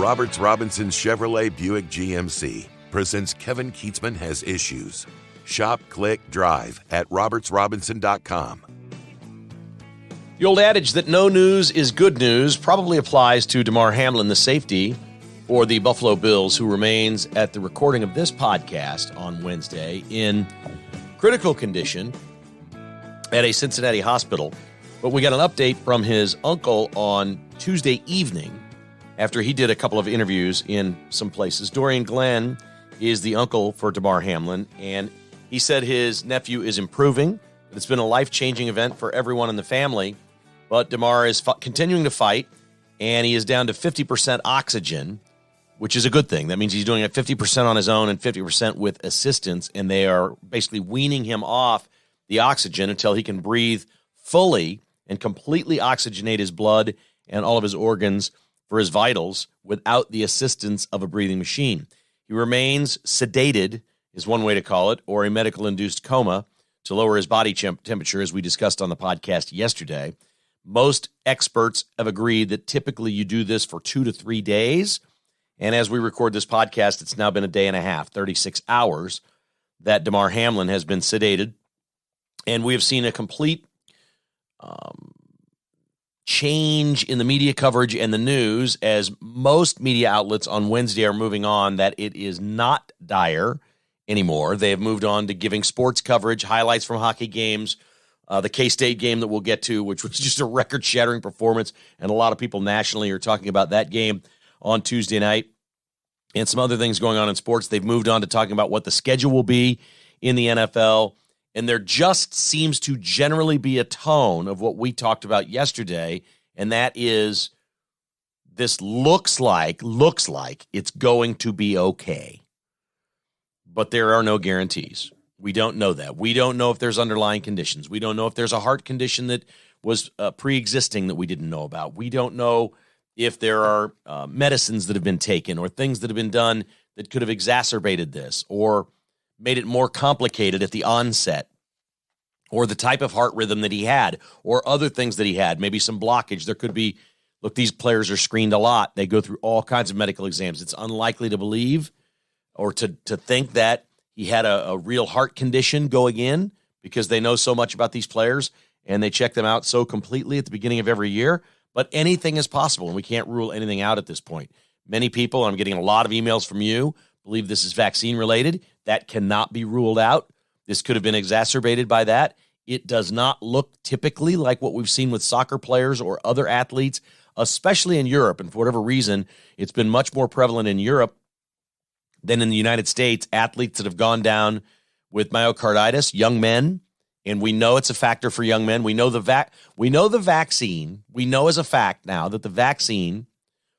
Roberts Robinson Chevrolet Buick GMC presents Kevin Keatsman Has Issues. Shop, click, drive at robertsrobinson.com. The old adage that no news is good news probably applies to Damar Hamlin, the safety for the Buffalo Bills, who remains at the recording of this podcast on Wednesday in critical condition at a Cincinnati hospital. But we got an update from his uncle on Tuesday evening after he did a couple of interviews in some places. Dorian Glenn is the uncle for Damar Hamlin, and he said his nephew is improving. It's been a life-changing event for everyone in the family, but Damar is continuing to fight, and he is down to 50% oxygen, which is a good thing. That means he's doing it 50% on his own and 50% with assistance, and they are basically weaning him off the oxygen until he can breathe fully and completely oxygenate his blood and all of his organs for his vitals without the assistance of a breathing machine. He remains sedated, is one way to call it, or a medical-induced coma to lower his body temperature, as we discussed on the podcast yesterday. Most experts have agreed that typically you do this for 2 to 3 days, and as we record this podcast, it's now been a day and a half, 36 hours, that Damar Hamlin has been sedated, and we have seen a complete change in the media coverage and the news as most media outlets on Wednesday are moving on that it is not dire anymore. They have moved on to giving sports coverage, highlights from hockey games, the K-State game that we'll get to, which was just a record-shattering performance, and a lot of people nationally are talking about that game on Tuesday night, and some other things going on in sports. They've moved on to talking about what the schedule will be in the NFL, and there just seems to generally be a tone of what we talked about yesterday, and that is this looks like it's going to be okay. But there are no guarantees. We don't know that. We don't know if there's underlying conditions. We don't know if there's a heart condition that was pre-existing that we didn't know about. We don't know if there are medicines that have been taken or things that have been done that could have exacerbated this or made it more complicated at the onset, or the type of heart rhythm that he had, or other things that he had, maybe some blockage. There could be, look, these players are screened a lot. They go through all kinds of medical exams. It's unlikely to believe or to think that he had a real heart condition going in because they know so much about these players and they check them out so completely at the beginning of every year. But anything is possible, and we can't rule anything out at this point. Many people, I'm getting a lot of emails from you, believe this is vaccine-related. That cannot be ruled out. This could have been exacerbated by that. It does not look typically like what we've seen with soccer players or other athletes, especially in Europe. And for whatever reason, it's been much more prevalent in Europe than in the United States. Athletes that have gone down with myocarditis, young men, and we know it's a factor for young men. We know the vaccine. We know as a fact now that the vaccine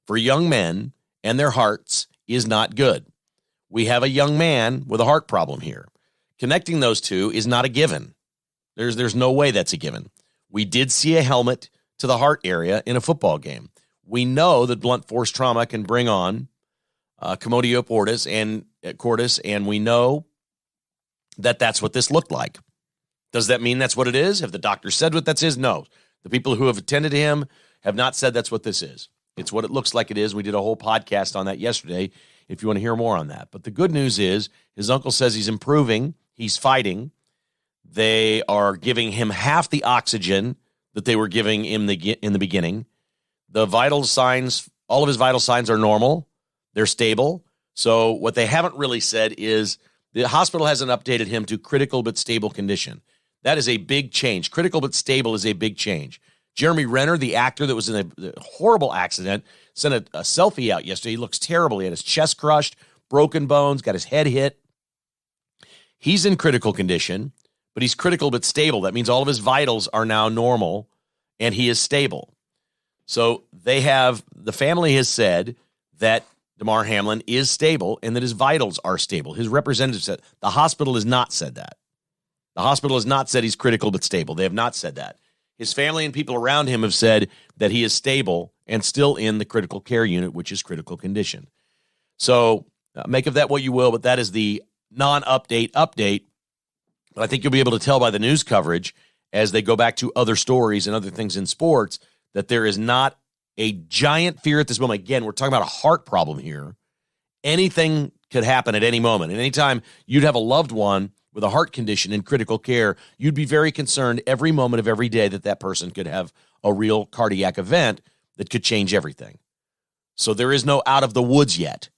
for young men and their hearts is not good. We have a young man with a heart problem here. Connecting those two is not a given. There's no way that's a given. We did see a helmet to the heart area in a football game. We know that blunt force trauma can bring on commotio cordis, and we know that that's what this looked like. Does that mean that's what it is? Have the doctors said what that is? No. The people who have attended to him have not said that's what this is. It's what it looks like it is. We did a whole podcast on that yesterday if you want to hear more on that. But the good news is his uncle says he's improving. He's fighting. They are giving him half the oxygen that they were giving him in the beginning. The vital signs, all of his vital signs are normal. They're stable. So what they haven't really said is the hospital hasn't updated him to critical but stable condition. That is a big change. Critical but stable is a big change. Jeremy Renner, the actor that was in a horrible accident, sent a selfie out yesterday. He looks terrible. He had his chest crushed, broken bones, got his head hit. He's in critical condition, but he's critical but stable. That means all of his vitals are now normal, and he is stable. So the family has said that Damar Hamlin is stable and that his vitals are stable. His representative said, the hospital has not said that. The hospital has not said he's critical but stable. They have not said that. His family and people around him have said that he is stable and still in the critical care unit, which is critical condition. So make of that what you will, but that is the non-update update. But I think you'll be able to tell by the news coverage as they go back to other stories and other things in sports that there is not a giant fear at this moment. Again, we're talking about a heart problem here. Anything could happen at any moment. And anytime you'd have a loved one with a heart condition in critical care, you'd be very concerned every moment of every day that that person could have a real cardiac event that could change everything. So there is no out of the woods yet.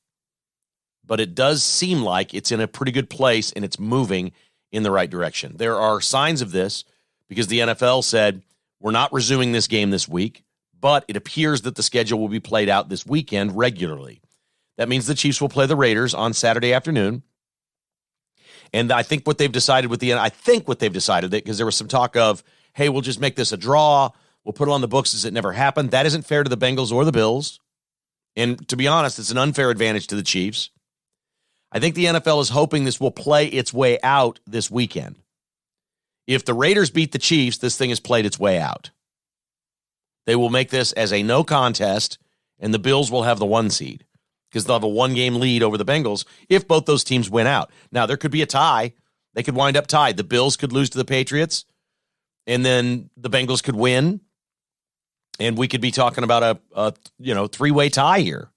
But it does seem like it's in a pretty good place and it's moving in the right direction. There are signs of this because the NFL said, we're not resuming this game this week, but it appears that the schedule will be played out this weekend regularly. That means the Chiefs will play the Raiders on Saturday afternoon. And I think what they've decided because there was some talk of, hey, we'll just make this a draw. We'll put it on the books as it never happened. That isn't fair to the Bengals or the Bills. And to be honest, it's an unfair advantage to the Chiefs. I think the NFL is hoping this will play its way out this weekend. If the Raiders beat the Chiefs, this thing has played its way out. They will make this as a no contest, and the Bills will have the 1 seed because they'll have a 1-game lead over the Bengals if both those teams win out. Now, there could be a tie. They could wind up tied. The Bills could lose to the Patriots, and then the Bengals could win, and we could be talking about a 3-way tie here.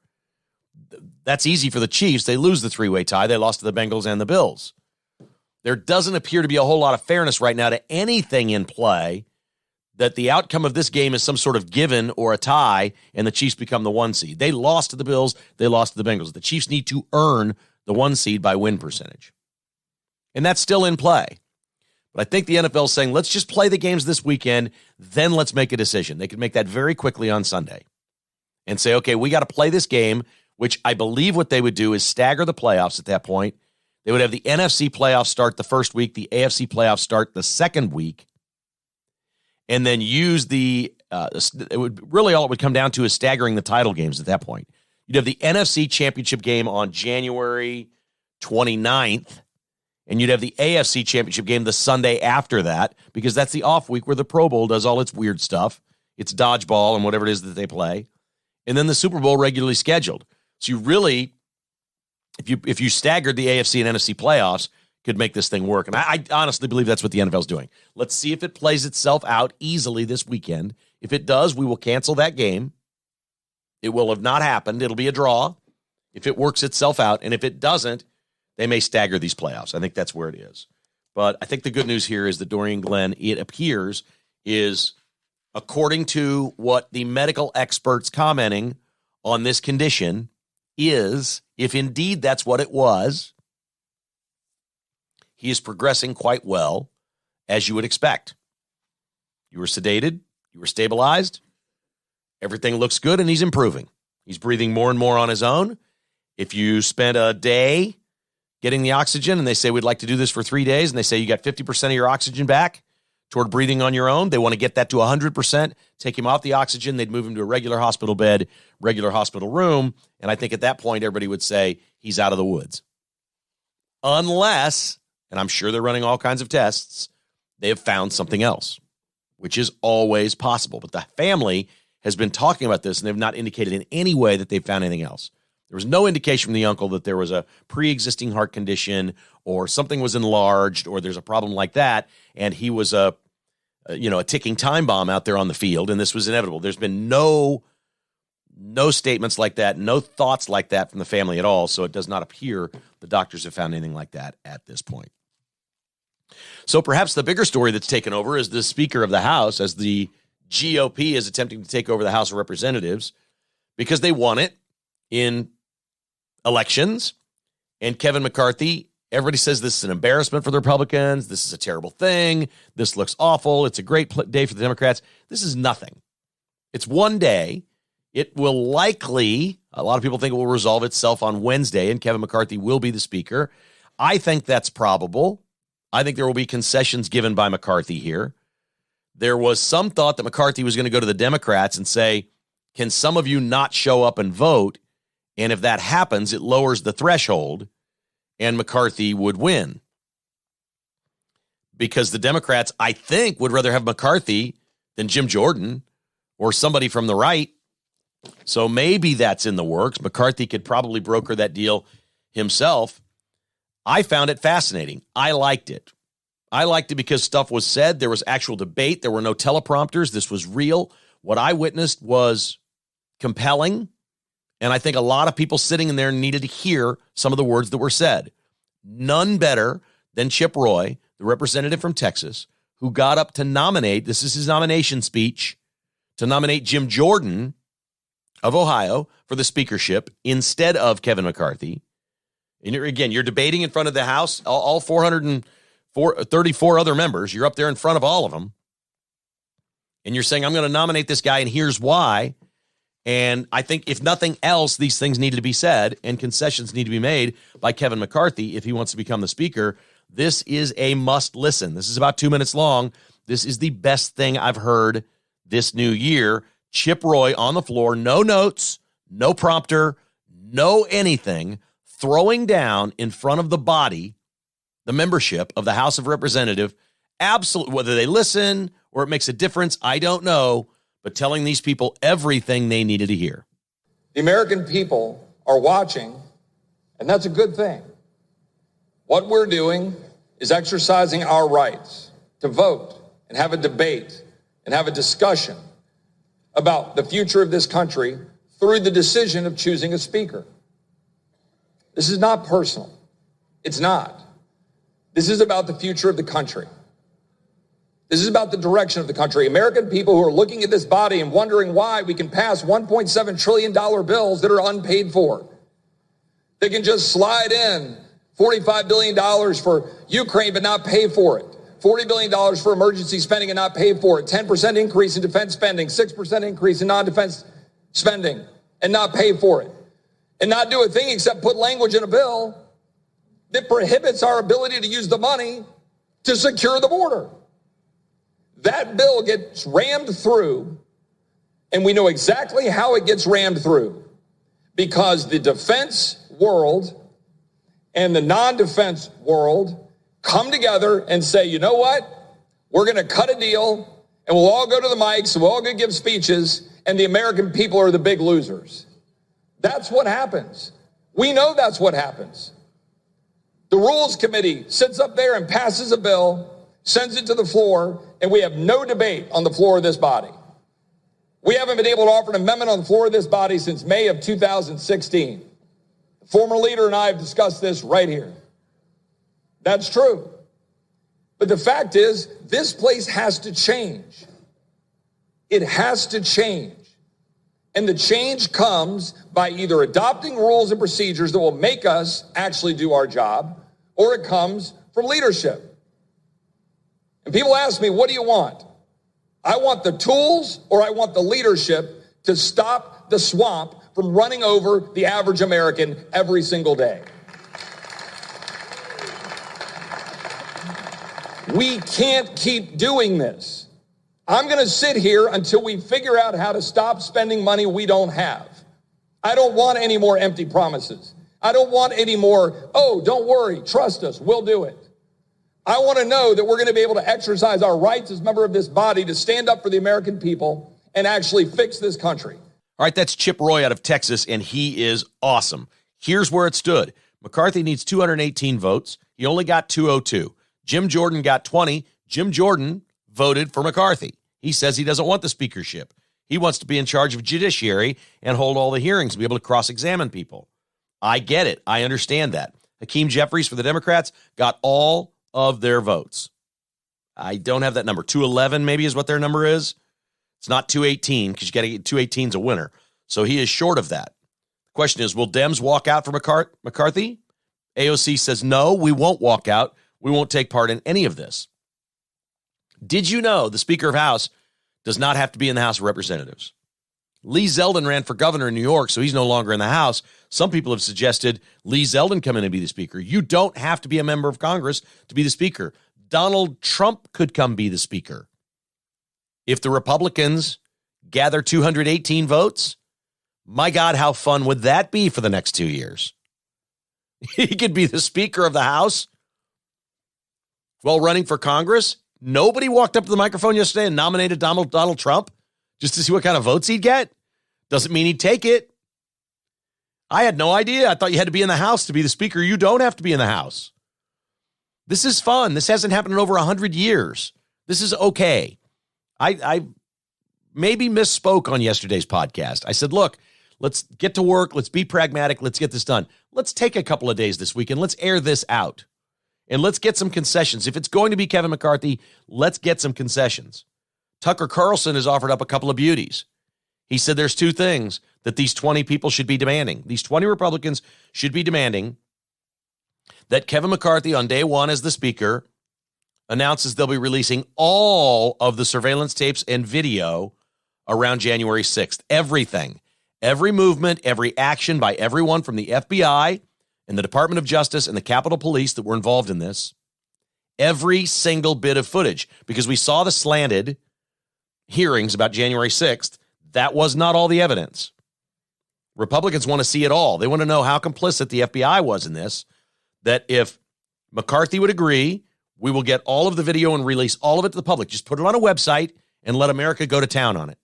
That's easy for the Chiefs. They lose the 3-way tie. They lost to the Bengals and the Bills. There doesn't appear to be a whole lot of fairness right now to anything in play that the outcome of this game is some sort of given or a tie and the Chiefs become the 1 seed. They lost to the Bills. They lost to the Bengals. The Chiefs need to earn the 1 seed by win percentage. And that's still in play. But I think the NFL is saying, let's just play the games this weekend, then let's make a decision. They could make that very quickly on Sunday and say, okay, we got to play this game, which I believe what they would do is stagger the playoffs at that point. They would have the NFC playoffs start the first week, the AFC playoffs start the second week, and then use it would come down to is staggering the title games at that point. You'd have the NFC championship game on January 29th, and you'd have the AFC championship game the Sunday after that, because that's the off week where the Pro Bowl does all its weird stuff. It's dodgeball and whatever it is that they play. And then the Super Bowl regularly scheduled. So you really, if you staggered the AFC and NFC playoffs, could make this thing work. And I honestly believe that's what the NFL is doing. Let's see if it plays itself out easily this weekend. If it does, we will cancel that game. It will have not happened. It'll be a draw if it works itself out. And if it doesn't, they may stagger these playoffs. I think that's where it is. But I think the good news here is that Dorian Glenn, it appears, is, according to what the medical experts commenting on this condition is, if indeed that's what it was, he is progressing quite well, as you would expect. You were sedated, you were stabilized, everything looks good, and he's improving. He's breathing more and more on his own. If you spent a day getting the oxygen, and they say, we'd like to do this for 3 days, and they say you got 50% of your oxygen back toward breathing on your own, they want to get that to 100%, take him off the oxygen, they'd move him to a regular hospital bed, regular hospital room, and I think at that point, everybody would say he's out of the woods. Unless, and I'm sure they're running all kinds of tests, they have found something else, which is always possible. But the family has been talking about this, and they've not indicated in any way that they've found anything else. There was no indication from the uncle that there was a pre-existing heart condition or something was enlarged or there's a problem like that, and he was a ticking time bomb out there on the field, and this was inevitable. There's been no statements like that, no thoughts like that from the family at all, so it does not appear the doctors have found anything like that at this point. So perhaps the bigger story that's taken over is the Speaker of the House, as the GOP is attempting to take over the House of Representatives because they won it in elections. And Kevin McCarthy, everybody says this is an embarrassment for the Republicans. This is a terrible thing. This looks awful. It's a great day for the Democrats. This is nothing. It's one day. It will likely, a lot of people think it will resolve itself on Wednesday, and Kevin McCarthy will be the Speaker. I think that's probable. I think there will be concessions given by McCarthy here. There was some thought that McCarthy was going to go to the Democrats and say, can some of you not show up and vote? And if that happens, it lowers the threshold and McCarthy would win. Because the Democrats, I think, would rather have McCarthy than Jim Jordan or somebody from the right. So maybe that's in the works. McCarthy could probably broker that deal himself. I found it fascinating. I liked it. I liked it because stuff was said. There was actual debate. There were no teleprompters. This was real. What I witnessed was compelling, and I think a lot of people sitting in there needed to hear some of the words that were said. None better than Chip Roy, the representative from Texas, who got up to nominate, this is his nomination speech, to nominate Jim Jordan of Ohio for the speakership instead of Kevin McCarthy. And you're debating in front of the House, all 434 other members. You're up there in front of all of them. And you're saying, I'm going to nominate this guy, and here's why. And I think if nothing else, these things needed to be said, and concessions need to be made by Kevin McCarthy if he wants to become the speaker. This is a must listen. This is about 2 minutes long. This is the best thing I've heard this new year. Chip Roy on the floor, no notes, no prompter, no anything, throwing down in front of the body, the membership of the House of Representatives, absolutely, whether they listen or it makes a difference, I don't know, but telling these people everything they needed to hear. The American people are watching, and that's a good thing. What we're doing is exercising our rights to vote and have a debate and have a discussion about the future of this country through the decision of choosing a speaker. This is not personal. It's not. This is about the future of the country. This is about the direction of the country. American people who are looking at this body and wondering why we can pass $1.7 trillion bills that are unpaid for. They can just slide in $45 billion for Ukraine but not pay for it. $40 billion for emergency spending and not pay for it. 10% increase in defense spending, 6% increase in non-defense spending and not pay for it. And not do a thing except put language in a bill that prohibits our ability to use the money to secure the border. That bill gets rammed through, and we know exactly how it gets rammed through, because the defense world and the non-defense world come together and say, you know what? We're going to cut a deal, and we'll all go to the mics, and we'll all go give speeches, and the American people are the big losers. That's what happens. We know that's what happens. The Rules Committee sits up there and passes a bill, sends it to the floor, and we have no debate on the floor of this body. We haven't been able to offer an amendment on the floor of this body since May of 2016. The former leader and I have discussed this right here. That's true. But the fact is, this place has to change. It has to change. And the change comes by either adopting rules and procedures that will make us actually do our job, or it comes from leadership. And people ask me, what do you want? I want the tools, or I want the leadership to stop the swamp from running over the average American every single day. We can't keep doing this. I'm going to sit here until we figure out how to stop spending money we don't have. I don't want any more empty promises. I don't want any more, oh, don't worry, trust us, we'll do it. I want to know that we're going to be able to exercise our rights as a member of this body to stand up for the American people and actually fix this country. All right, that's Chip Roy out of Texas, and he is awesome. Here's where it stood. McCarthy needs 218 votes. He only got 202. Jim Jordan got 20. Jim Jordan voted for McCarthy. He says he doesn't want the speakership. He wants to be in charge of judiciary and hold all the hearings and be able to cross-examine people. I get it. I understand that. Hakeem Jeffries for the Democrats got all of their votes. I don't have that number. 211 maybe is what their number is. It's not 218 because you got to get 218's a winner. So he is short of that. The question is, will Dems walk out for McCarthy? AOC says, no, we won't walk out. We won't take part in any of this. Did you know the Speaker of House does not have to be in the House of Representatives? Lee Zeldin ran for governor in New York, so he's no longer in the House. Some people have suggested Lee Zeldin come in and be the Speaker. You don't have to be a member of Congress to be the Speaker. Donald Trump could come be the Speaker. If the Republicans gather 218 votes, my God, how fun would that be for the next 2 years? He could be the Speaker of the House while running for Congress. Nobody walked up to the microphone yesterday and nominated Donald Trump just to see what kind of votes he'd get. Doesn't mean he'd take it. I had no idea. I thought you had to be in the House to be the Speaker. You don't have to be in the House. This is fun. This hasn't happened in over 100 years. This is okay. I maybe misspoke on yesterday's podcast. I said, look, let's get to work. Let's be pragmatic. Let's get this done. Let's take a couple of days this week and let's air this out. And let's get some concessions. If it's going to be Kevin McCarthy, let's get some concessions. Tucker Carlson has offered up a couple of beauties. He said there's two things that these 20 people should be demanding. These 20 Republicans should be demanding that Kevin McCarthy on day one as the speaker announces they'll be releasing all of the surveillance tapes and video around January 6th. Everything. Every movement, every action by everyone from the FBI and the Department of Justice and the Capitol Police that were involved in this. Every single bit of footage. Because we saw the slanted hearings about January 6th. That was not all the evidence. Republicans want to see it all. They want to know how complicit the FBI was in this. That if McCarthy would agree, we will get all of the video and release all of it to the public. Just put it on a website and let America go to town on it.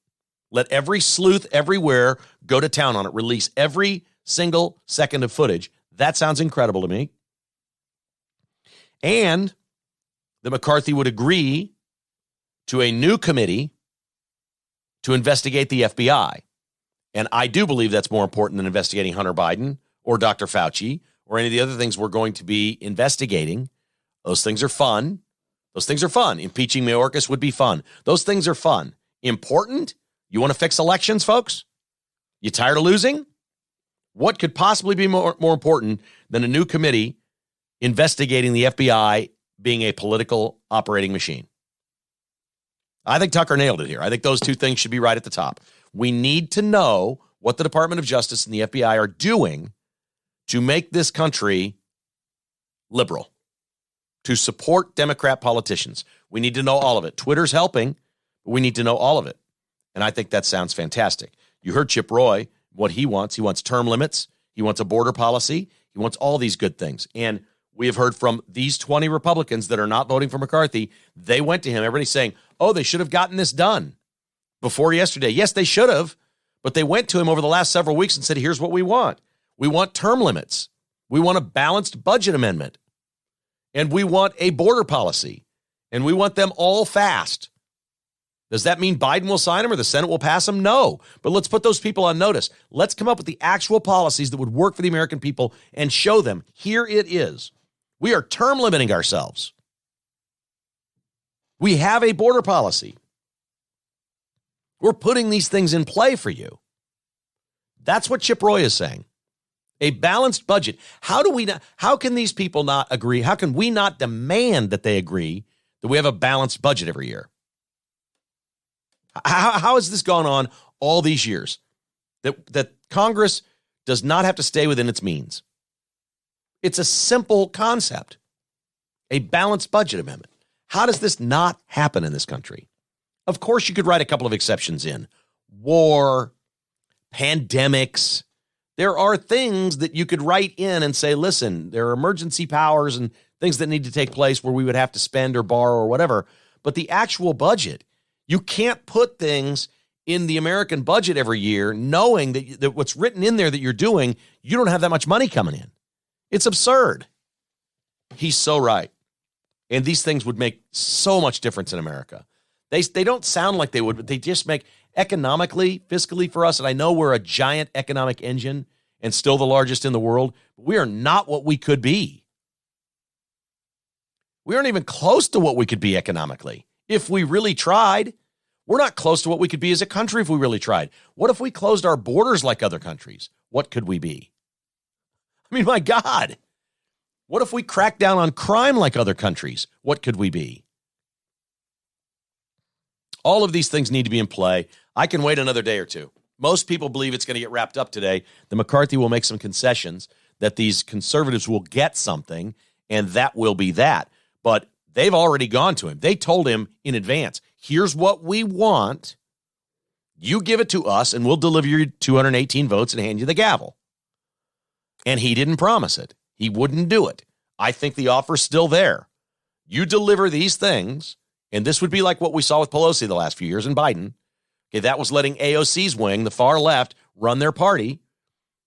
Let every sleuth everywhere go to town on it. Release every single second of footage. That sounds incredible to me. And that McCarthy would agree to a new committee to investigate the FBI. And I do believe that's more important than investigating Hunter Biden or Dr. Fauci or any of the other things we're going to be investigating. Those things are fun. Those things are fun. Impeaching Mayorkas would be fun. Those things are fun. Important? You want to fix elections, folks? You tired of losing? What could possibly be more important than a new committee investigating the FBI being a political operating machine? I think Tucker nailed it here. I think those two things should be right at the top. We need to know what the Department of Justice and the FBI are doing to make this country liberal, to support Democrat politicians. We need to know all of it. Twitter's helping, but we need to know all of it. And I think that sounds fantastic. You heard Chip Roy, what he wants. He wants term limits. He wants a border policy. He wants all these good things. And we have heard from these 20 Republicans that are not voting for McCarthy. They went to him. Everybody's saying, oh, they should have gotten this done before yesterday. Yes, they should have. But they went to him over the last several weeks and said, here's what we want. We want term limits. We want a balanced budget amendment. And we want a border policy. And we want them all fast. Does that mean Biden will sign them or the Senate will pass them? No. But let's put those people on notice. Let's come up with the actual policies that would work for the American people and show them, here it is. We are term limiting ourselves. We have a border policy. We're putting these things in play for you. That's what Chip Roy is saying. A balanced budget. How can these people not agree? How can we not demand that they agree that we have a balanced budget every year? How has this gone on all these years? That Congress does not have to stay within its means. It's a simple concept. A balanced budget amendment. How does this not happen in this country? Of course, you could write a couple of exceptions in. War, pandemics. There are things that you could write in and say, listen, there are emergency powers and things that need to take place where we would have to spend or borrow or whatever. But the actual budget, you can't put things in the American budget every year knowing that what's written in there that you're doing, you don't have that much money coming in. It's absurd. He's so right. And these things would make so much difference in America. They don't sound like they would, but they just make economically, fiscally for us. And I know we're a giant economic engine and still the largest in the world, but we are not what we could be. We aren't even close to what we could be economically. If we really tried, we're not close to what we could be as a country if we really tried. What if we closed our borders like other countries? What could we be? I mean, my God. What if we cracked down on crime like other countries? What could we be? All of these things need to be in play. I can wait another day or two. Most people believe it's going to get wrapped up today. The McCarthy will make some concessions, that these conservatives will get something, and that will be that. But they've already gone to him. They told him in advance, here's what we want. You give it to us, and we'll deliver you 218 votes and hand you the gavel. And he didn't promise it. He wouldn't do it. I think the offer's still there. You deliver these things, and this would be like what we saw with Pelosi the last few years and Biden. Okay, that was letting AOC's wing, the far left, run their party.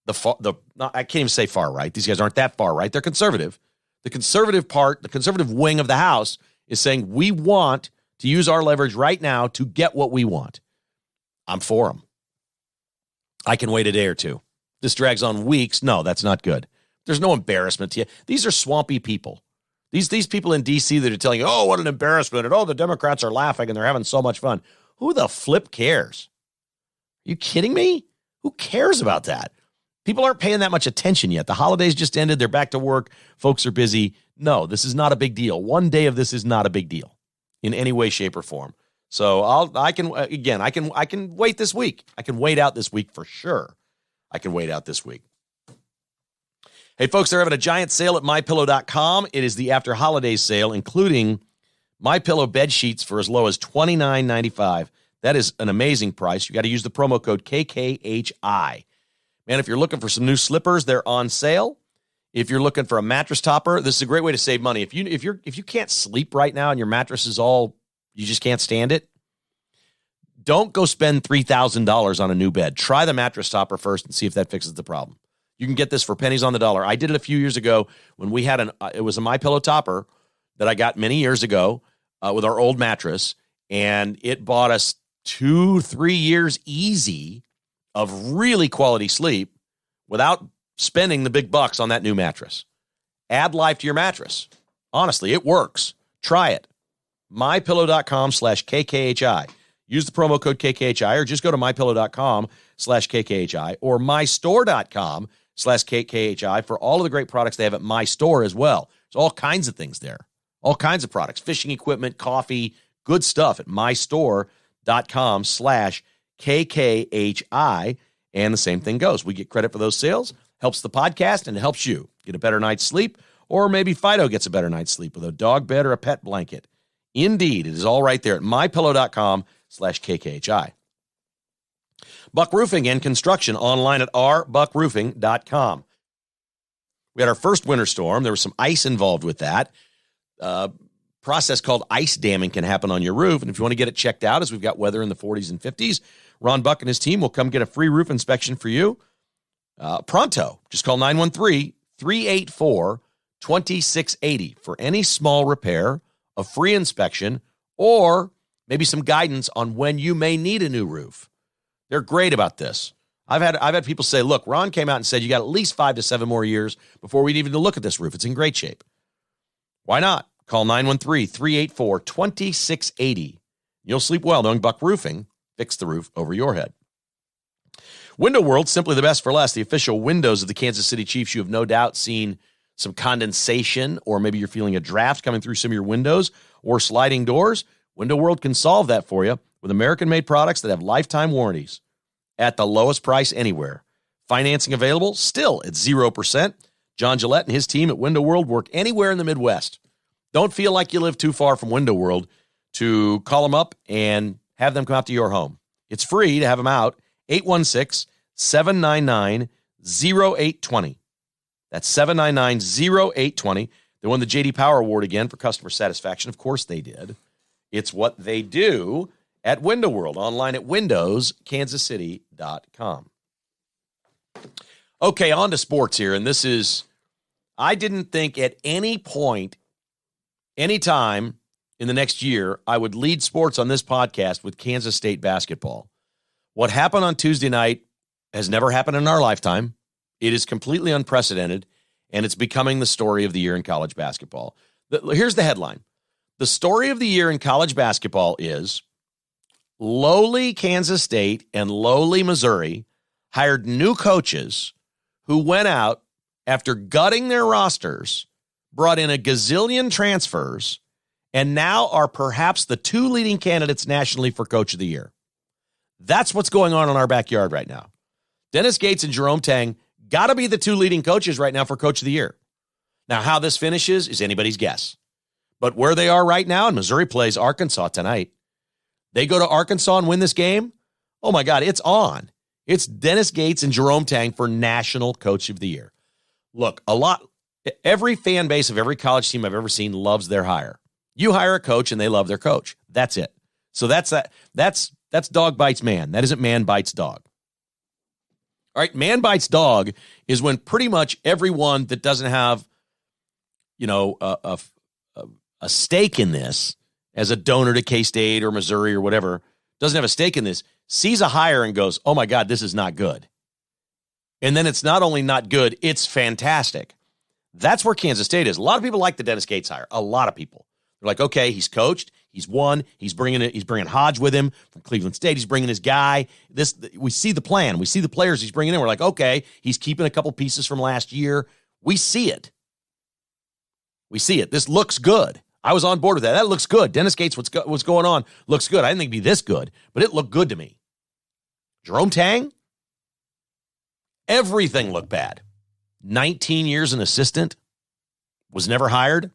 I can't even say far right. These guys aren't that far right. They're conservative. The conservative part, the conservative wing of the House is saying we want to use our leverage right now to get what we want. I'm for them. I can wait a day or two. This drags on weeks. No, that's not good. There's no embarrassment to you. These are swampy people. These people in D.C. that are telling you, oh, what an embarrassment, and oh, the Democrats are laughing and they're having so much fun. Who the flip cares? Are you kidding me? Who cares about that? People aren't paying that much attention yet. The holidays just ended. They're back to work. Folks are busy. No, this is not a big deal. One day of this is not a big deal in any way, shape, or form. So I can wait this week. I can wait out this week for sure. I can wait out this week. Hey, folks, they're having a giant sale at MyPillow.com. It is the after holidays sale, including MyPillow bed sheets for as low as $29.95. That is an amazing price. You got to use the promo code KKHI. Man, if you're looking for some new slippers, they're on sale. If you're looking for a mattress topper, this is a great way to save money. If you can't sleep right now and your mattress is you just can't stand it, don't go spend $3,000 on a new bed. Try the mattress topper first and see if that fixes the problem. You can get this for pennies on the dollar. I did it a few years ago when we had it was a MyPillow topper that I got many years ago with our old mattress, and it bought us 2-3 years easy of really quality sleep without spending the big bucks on that new mattress. Add life to your mattress. Honestly, it works. Try it. MyPillow.com/KKHI. Use the promo code KKHI or just go to MyPillow.com/KKHI or MyStore.com/KKHI for all of the great products they have at My Store as well. There's all kinds of things there. All kinds of products. Fishing equipment, coffee, good stuff at MyStore.com/KKHI. And the same thing goes. We get credit for those sales. Helps the podcast and it helps you get a better night's sleep. Or maybe Fido gets a better night's sleep with a dog bed or a pet blanket. Indeed, it is all right there at MyPillow.com/KKHI. Buck Roofing and Construction online at rbuckroofing.com. We had our first winter storm. There was some ice involved with that. Process called ice damming can happen on your roof. And if you want to get it checked out, as we've got weather in the 40s and 50s, Ron Buck and his team will come get a free roof inspection for you. Pronto. Just call 913-384-2680 for any small repair, a free inspection, or maybe some guidance on when you may need a new roof. They're great about this. I've had people say, look, Ron came out and said you got at least 5 to 7 more years before we'd even look at this roof. It's in great shape. Why not? Call 913-384-2680. You'll sleep well knowing Buck Roofing fixed the roof over your head. Window World, simply the best for less. The official windows of the Kansas City Chiefs. You have no doubt seen some condensation, or maybe you're feeling a draft coming through some of your windows or sliding doors. Window World can solve that for you with American-made products that have lifetime warranties at the lowest price anywhere. Financing available still at 0%. John Gillette and his team at Window World work anywhere in the Midwest. Don't feel like you live too far from Window World to call them up and have them come out to your home. It's free to have them out. 816-799-0820. That's 799-0820. They won the J.D. Power Award again for customer satisfaction. Of course they did. It's what they do at Window World, online at windowskansascity.com. Okay, on to sports here. And this is, I didn't think at any point, any time in the next year, I would lead sports on this podcast with Kansas State basketball. What happened on Tuesday night has never happened in our lifetime. It is completely unprecedented, and it's becoming the story of the year in college basketball. Here's the headline. The story of the year in college basketball is lowly Kansas State and lowly Missouri hired new coaches who went out after gutting their rosters, brought in a gazillion transfers, and now are perhaps the 2 leading candidates nationally for Coach of the Year. That's what's going on in our backyard right now. Dennis Gates and Jerome Tang got to be the 2 leading coaches right now for Coach of the Year. Now, how this finishes is anybody's guess. But where they are right now, and Missouri plays Arkansas tonight, they go to Arkansas and win this game, oh my God, it's on. It's Dennis Gates and Jerome Tang for National Coach of the Year. Look, every fan base of every college team I've ever seen loves their hire. You hire a coach and they love their coach. That's it. So that's dog bites man. That isn't man bites dog. All right, man bites dog is when pretty much everyone that doesn't have, a stake in this as a donor to K-State or Missouri or whatever, doesn't have a stake in this, sees a hire and goes, oh my God, this is not good. And then it's not only not good, it's fantastic. That's where Kansas State is. A lot of people like the Dennis Gates hire. A lot of people. They're like, okay, he's coached, he's won, he's bringing Hodge with him from Cleveland State, he's bringing his guy. We see the plan, we see the players he's bringing in. We're like, okay, he's keeping a couple pieces from last year. We see it. This looks good. I was on board with that. That looks good. Dennis Gates, what's going on looks good. I didn't think it'd be this good, but it looked good to me. Jerome Tang, everything looked bad. 19 years an assistant, was never hired.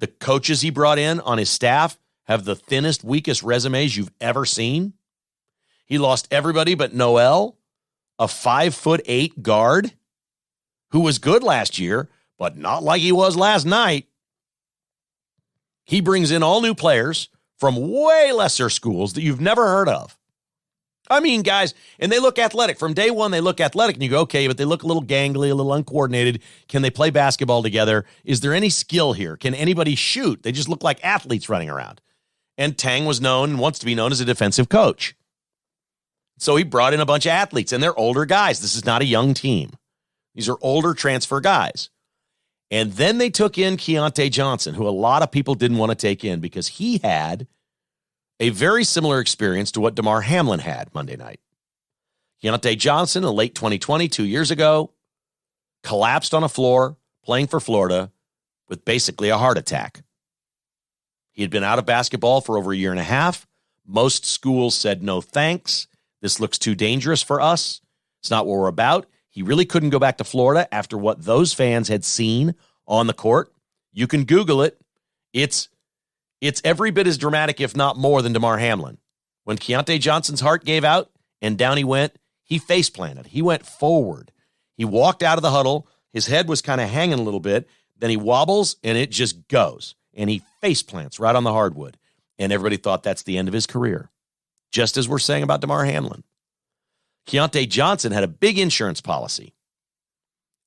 The coaches he brought in on his staff have the thinnest, weakest resumes you've ever seen. He lost everybody but Noel, a 5'8" guard who was good last year, but not like he was last night. He brings in all new players from way lesser schools that you've never heard of. I mean, guys, and they look athletic. From day one, they look athletic, and you go, okay, but they look a little gangly, a little uncoordinated. Can they play basketball together? Is there any skill here? Can anybody shoot? They just look like athletes running around. And Tang was known and wants to be known as a defensive coach. So he brought in a bunch of athletes, and they're older guys. This is not a young team. These are older transfer guys. And then they took in Keontae Johnson, who a lot of people didn't want to take in because he had a very similar experience to what Damar Hamlin had Monday night. Keontae Johnson, in late 2020, 2 years ago, collapsed on a floor playing for Florida with basically a heart attack. He had been out of basketball for over a year and a half. Most schools said, no thanks. This looks too dangerous for us. It's not what we're about. He really couldn't go back to Florida after what those fans had seen on the court. You can Google it. It's every bit as dramatic, if not more, than Damar Hamlin. When Keontae Johnson's heart gave out and down he went, he face planted. He went forward. He walked out of the huddle. His head was kind of hanging a little bit. Then he wobbles, and it just goes. And he face plants right on the hardwood. And everybody thought that's the end of his career, just as we're saying about Damar Hamlin. Keontae Johnson had a big insurance policy,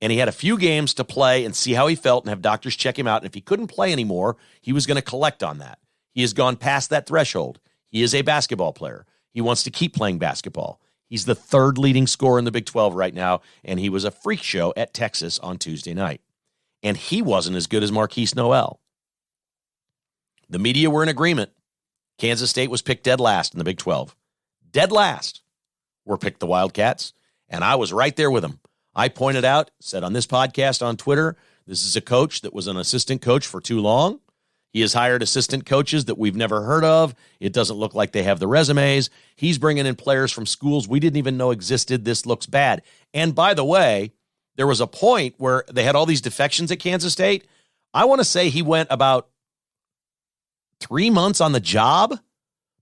and he had a few games to play and see how he felt and have doctors check him out. And if he couldn't play anymore, he was going to collect on that. He has gone past that threshold. He is a basketball player. He wants to keep playing basketball. He's the third leading scorer in the Big 12 right now, and he was a freak show at Texas on Tuesday night. And he wasn't as good as Marquise Noel. The media were in agreement. Kansas State was picked dead last in the Big 12. Dead last were picked the Wildcats, and I was right there with them. I pointed out, said on this podcast on Twitter, this is a coach that was an assistant coach for too long. He has hired assistant coaches that we've never heard of. It doesn't look like they have the resumes. He's bringing in players from schools we didn't even know existed. This looks bad. And by the way, there was a point where they had all these defections at Kansas State. I want to say he went about 3 months on the job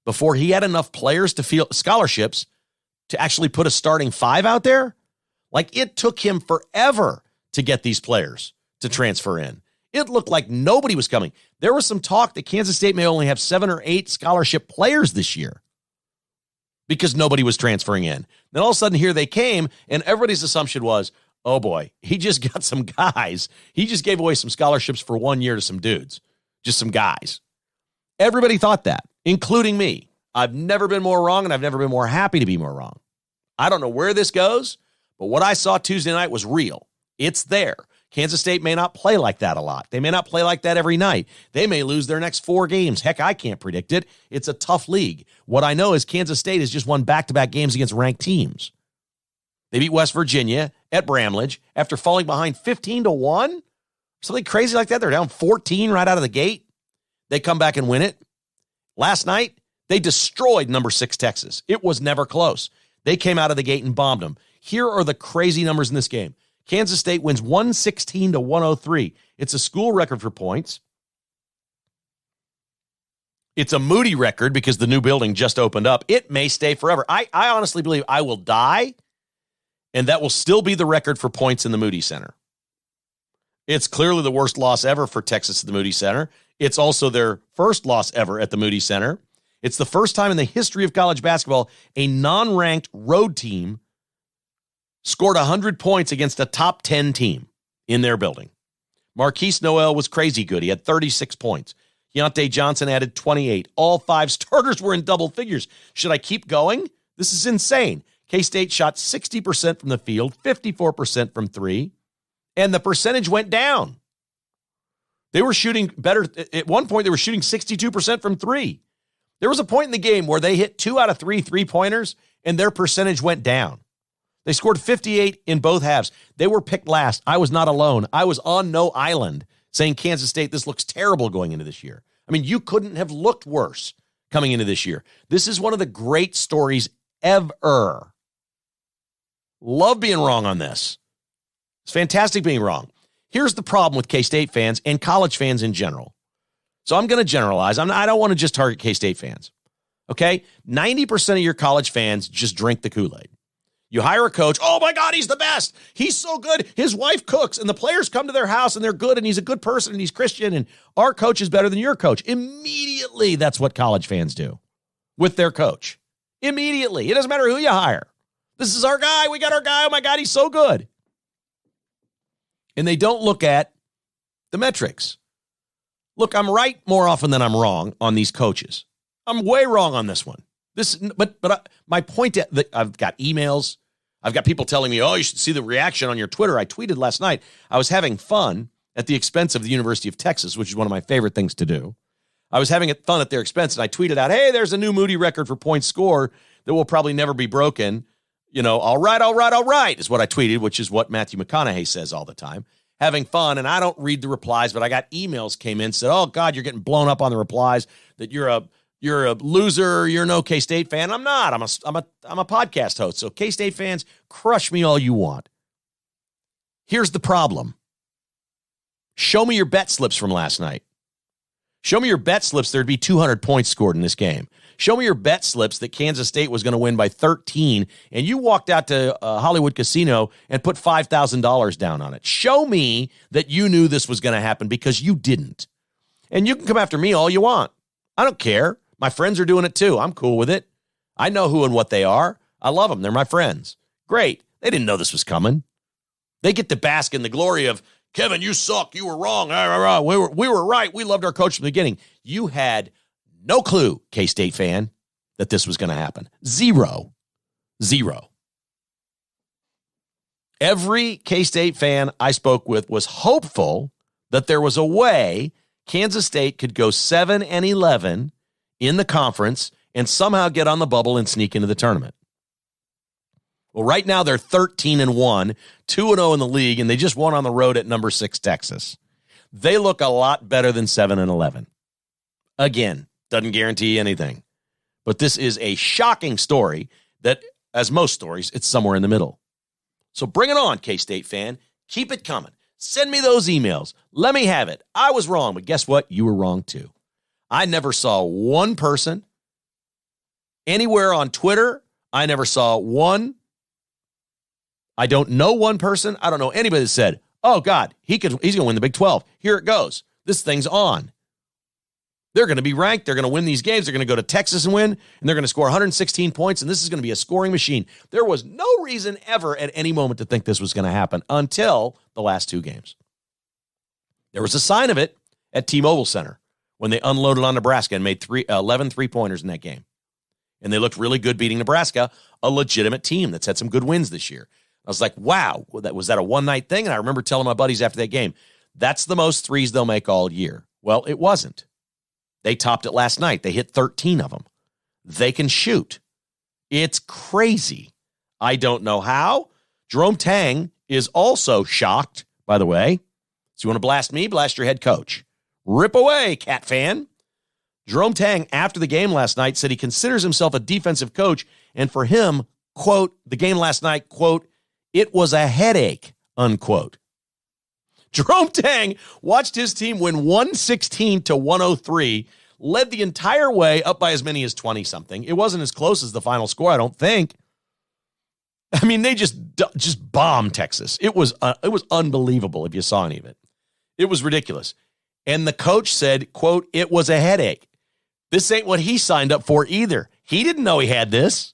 before he had enough players to field scholarships to actually put a starting five out there. Like, it took him forever to get these players to transfer in. It looked like nobody was coming. There was some talk that Kansas State may only have 7 or 8 scholarship players this year because nobody was transferring in. Then all of a sudden here they came, and everybody's assumption was, oh boy, he just got some guys. He just gave away some scholarships for 1 year to some dudes, just some guys. Everybody thought that, including me. I've never been more wrong, and I've never been more happy to be more wrong. I don't know where this goes, but what I saw Tuesday night was real. It's there. Kansas State may not play like that a lot. They may not play like that every night. They may lose their next 4 games. Heck, I can't predict it. It's a tough league. What I know is Kansas State has just won back-to-back games against ranked teams. They beat West Virginia at Bramlage after falling behind 15-1. Something crazy like that. They're down 14 right out of the gate. They come back and win it. Last night, they destroyed number 6 Texas. It was never close. They came out of the gate and bombed them. Here are the crazy numbers in this game. Kansas State wins 116-103. It's a school record for points. It's a Moody record because the new building just opened up. It may stay forever. I honestly believe I will die, and that will still be the record for points in the Moody Center. It's clearly the worst loss ever for Texas at the Moody Center. It's also their first loss ever at the Moody Center. It's the first time in the history of college basketball a non-ranked road team scored 100 points against a top 10 team in their building. Marquise Noel was crazy good. He had 36 points. Keontae Johnson added 28. All 5 starters were in double figures. Should I keep going? This is insane. K-State shot 60% from the field, 54% from three, and the percentage went down. They were shooting better. At one point, they were shooting 62% from three. There was a point in the game where they hit 2 out of 3 three-pointers, and their percentage went down. They scored 58 in both halves. They were picked last. I was not alone. I was on no island saying, Kansas State, this looks terrible going into this year. I mean, you couldn't have looked worse coming into this year. This is one of the great stories ever. Love being wrong on this. It's fantastic being wrong. Here's the problem with K-State fans and college fans in general. So I'm going to generalize. I don't want to just target K-State fans. Okay? 90% of your college fans just drink the Kool-Aid. You hire a coach. Oh, my God, he's the best. He's so good. His wife cooks, and the players come to their house, and they're good, and he's a good person, and he's Christian, and our coach is better than your coach. Immediately, that's what college fans do with their coach. Immediately. It doesn't matter who you hire. This is our guy. We got our guy. Oh, my God, he's so good. And they don't look at the metrics. Look, I'm right more often than I'm wrong on these coaches. I'm way wrong on this one. My point, I've got emails. I've got people telling me, oh, you should see the reaction on your Twitter. I tweeted last night. I was having fun at the expense of the University of Texas, which is one of my favorite things to do. I was having fun at their expense, and I tweeted out, hey, there's a new Moody record for points scored that will probably never be broken. You know, all right, is what I tweeted, which is what Matthew McConaughey says all the time. Having fun, and I don't read the replies, but I got emails came in, said, oh, God, you're getting blown up on the replies, that you're a loser, you're no K-State fan. I'm not. I'm a podcast host, so K-State fans, crush me all you want. Here's the problem. Show me your bet slips from last night. Show me your bet slips there'd be 200 points scored in this game. Show me your bet slips that Kansas State was going to win by 13, and you walked out to Hollywood Casino and put $5,000 down on it. Show me that you knew this was going to happen, because you didn't. And you can come after me all you want. I don't care. My friends are doing it too. I'm cool with it. I know who and what they are. I love them. They're my friends. Great. They didn't know this was coming. They get to bask in the glory of, Kevin, you suck. You were wrong. We were right. We loved our coach from the beginning. You had no clue, K-State fan, that this was going to happen. Zero. Every K-State fan I spoke with was hopeful that there was a way Kansas State could go 7-11 in the conference and somehow get on the bubble and sneak into the tournament. Well, right now they're 13-1, 2-0 in the league, and they just won on the road at number 6 Texas. They look a lot better than 7-11. Again, doesn't guarantee anything. But this is a shocking story that, as most stories, it's somewhere in the middle. So bring it on, K-State fan. Keep it coming. Send me those emails. Let me have it. I was wrong, but guess what? You were wrong too. I never saw one person anywhere on Twitter. I never saw one. I don't know one person. I don't know anybody that said, oh, God, he's going to win the Big 12. Here it goes. This thing's on. They're going to be ranked. They're going to win these games. They're going to go to Texas and win, and they're going to score 116 points, and this is going to be a scoring machine. There was no reason ever at any moment to think this was going to happen until the last 2 games. There was a sign of it at T-Mobile Center when they unloaded on Nebraska and made 11 three-pointers in that game. And they looked really good beating Nebraska, a legitimate team that's had some good wins this year. I was like, wow, was that a one-night thing? And I remember telling my buddies after that game, that's the most threes they'll make all year. Well, it wasn't. They topped it last night. They hit 13 of them. They can shoot. It's crazy. I don't know how. Jerome Tang is also shocked, by the way. So you want to blast me? Blast your head coach. Rip away, Cat fan. Jerome Tang, after the game last night, said he considers himself a defensive coach, and for him, quote, the game last night, quote, it was a headache, unquote. Jerome Tang watched his team win 116-103, led the entire way up by as many as 20-something. It wasn't as close as the final score, I don't think. I mean, they just bombed Texas. It was unbelievable if you saw any of it. It was ridiculous. And the coach said, quote, it was a headache. This ain't what he signed up for either. He didn't know he had this.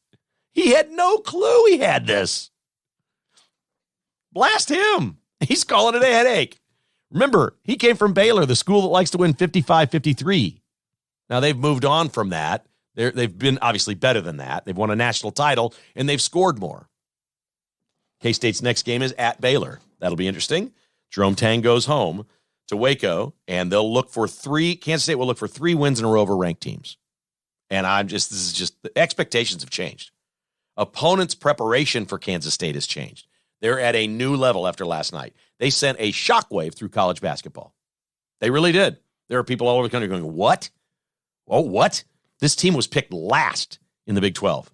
He had no clue he had this. Blast him. He's calling it a headache. Remember, he came from Baylor, the school that likes to win 55-53. Now, they've moved on from that. They've been obviously better than that. They've won a national title, and they've scored more. K-State's next game is at Baylor. That'll be interesting. Jerome Tang goes home to Waco, and Kansas State will look for 3 wins in a row over ranked teams. And the expectations have changed. Opponents' preparation for Kansas State has changed. They're at a new level after last night. They sent a shockwave through college basketball. They really did. There are people all over the country going, what? Oh, what? This team was picked last in the Big 12.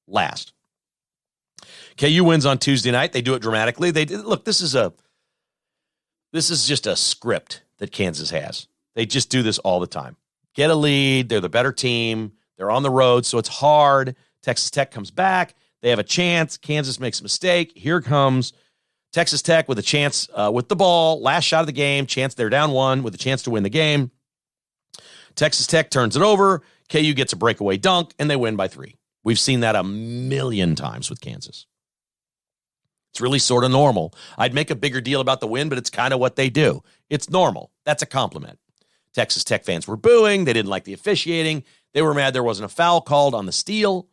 Last. KU wins on Tuesday night. They do it dramatically. Look, this is just a script that Kansas has. They just do this all the time. Get a lead. They're the better team. They're on the road, so it's hard. Texas Tech comes back. They have a chance. Kansas makes a mistake. Here comes Texas Tech with a chance with the ball. Last shot of the game. Chance they're down 1 with a chance to win the game. Texas Tech turns it over. KU gets a breakaway dunk, and they win by 3. We've seen that a million times with Kansas. It's really sort of normal. I'd make a bigger deal about the win, but it's kind of what they do. It's normal. That's a compliment. Texas Tech fans were booing. They didn't like the officiating. They were mad there wasn't a foul called on the steal.